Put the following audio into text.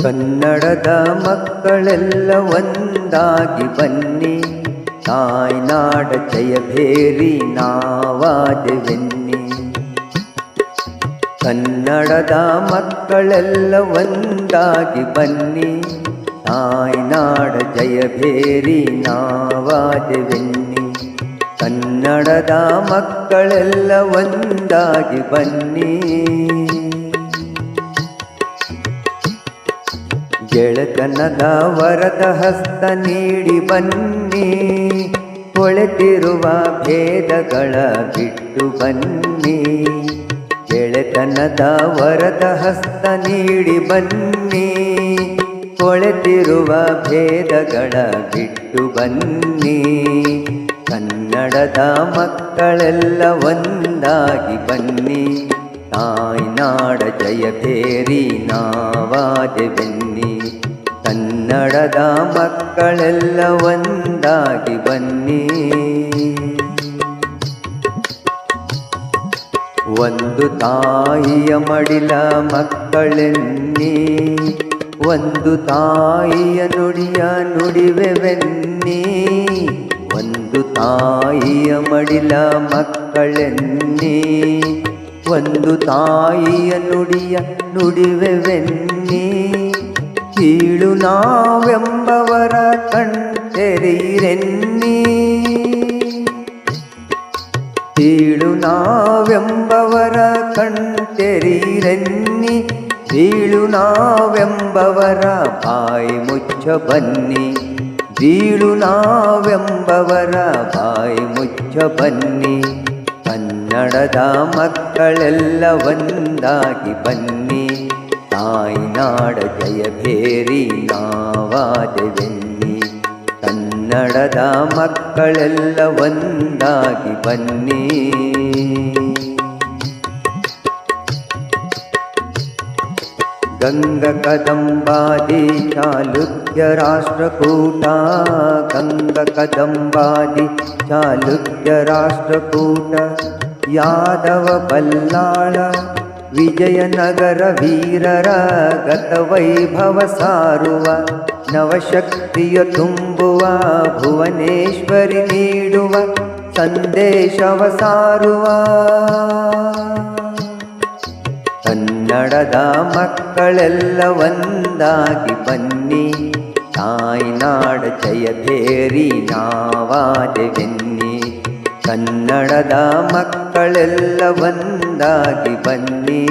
ಕನ್ನಡದ ಮಕ್ಕಳೆಲ್ಲ ಒಂದಾಗಿ ಬನ್ನಿ, ತಾಯ್ನಾಡ ಜಯಭೇರಿ ನಾವಾದೆವೆನ್ನಿ. ಕನ್ನಡದ ಮಕ್ಕಳೆಲ್ಲ ಒಂದಾಗಿ ಬನ್ನಿ, ತಾಯ್ನಾಡ ಜಯಭೇರಿ ನಾವಾದೆವೆನ್ನಿ. ಕನ್ನಡದ ಮಕ್ಕಳೆಲ್ಲ ಒಂದಾಗಿ ಬನ್ನಿ. ಗೆಳೆತನದ ವರದ ಹಸ್ತ ನೀಡಿ ಬನ್ನಿ, ಕೊಳೆತಿರುವ ಭೇದಗಳ ಬಿಟ್ಟು ಬನ್ನಿ. ಗೆಳೆತನದ ವರದ ಹಸ್ತ ನೀಡಿ ಬನ್ನಿ, ಕೊಳೆತಿರುವ ಭೇದಗಳ ಬಿಟ್ಟು ಬನ್ನಿ. ಕನ್ನಡದ ಮಕ್ಕಳೆಲ್ಲ ಒಂದಾಗಿ ಬನ್ನಿ, ತಾಯ್ನಾಡ ಜಯಭೇರಿ ನಾವಾದೆವೆನ್ನಿ. ಕನ್ನಡದ ಮಕ್ಕಳೆಲ್ಲ ಒಂದಾಗಿ ಬನ್ನಿ. ಒಂದು ತಾಯಿಯ ಮಡಿಲ ಮಕ್ಕಳೆನ್ನಿ, ಒಂದು ತಾಯಿಯ ನುಡಿಯ ನುಡಿವೆವೆನ್ನಿ. ಒಂದು ತಾಯಿಯ ಮಡಿಲ ಮಕ್ಕಳೆನ್ನಿ, ಒಂದು ತಾಯಿಯ ನುಡಿಯ ನುಡಿವೆವೆನ್ನಿ. ಕೀಳು ನಾವೆಂಬವರ ಕಣ್ತೆರೆಯಿರೆನ್ನಿ, ಕೀಳು ನಾವೆಂಬವರ ಕಣ್ತೆರೆಯಿರೆನ್ನಿ. ಬೀಳು ನಾವೆಂಬವರ ಬಾಯಿ ಮುಚ್ಚ ಬನ್ನಿ, ಬೀಳು ನಾವೆಂಬವರ ಬಾಯಿ ಮುಚ್ಚ ಬನ್ನಿ. ಕನ್ನಡದ ಮಕ್ಕಳೆಲ್ಲ ಒಂದಾಗಿ ಬನ್ನಿ, ತಾಯ್ನಾಡ ಜಯಭೇರಿ ನಾವಾದೆವೆನ್ನಿ. ಕನ್ನಡದ ಮಕ್ಕಳೆಲ್ಲ ಒಂದಾಗಿ ಬನ್ನಿ. ಗಂಗ ಕದಂಬಾದಿ ಚಾಲುಕ್ಯ ರಾಷ್ಟ್ರಕೂಟ, ಗಂಗ ಕದಂಬಾದಿ ಚಾಲುಕ್ಯ ರಾಷ್ಟ್ರಕೂಟ. ಯಾದವ ಬಲ್ಲಾಳ ವಿಜಯನಗರ ವೀರರ ಗತವೈಭವ ಸಾರುವ, ನವಶಕ್ತಿಯ ತುಂಬುವ ಭುವನೇಶ್ವರಿ ನೀಡುವ ಸಂದೇಶವ ಸಾರುವ. ಕನ್ನಡದ ಮಕ್ಕಳೆಲ್ಲ ಒಂದಾಗಿ ಬನ್ನಿ, ತಾಯ್ನಾಡ ಜಯಭೇರಿ ನಾವಾದೆವೆನ್ನಿ. ಕನ್ನಡದ ಮಕ್ಕಳೆಲ್ಲ ಒಂದಾಗಿ ಬನ್ನಿ.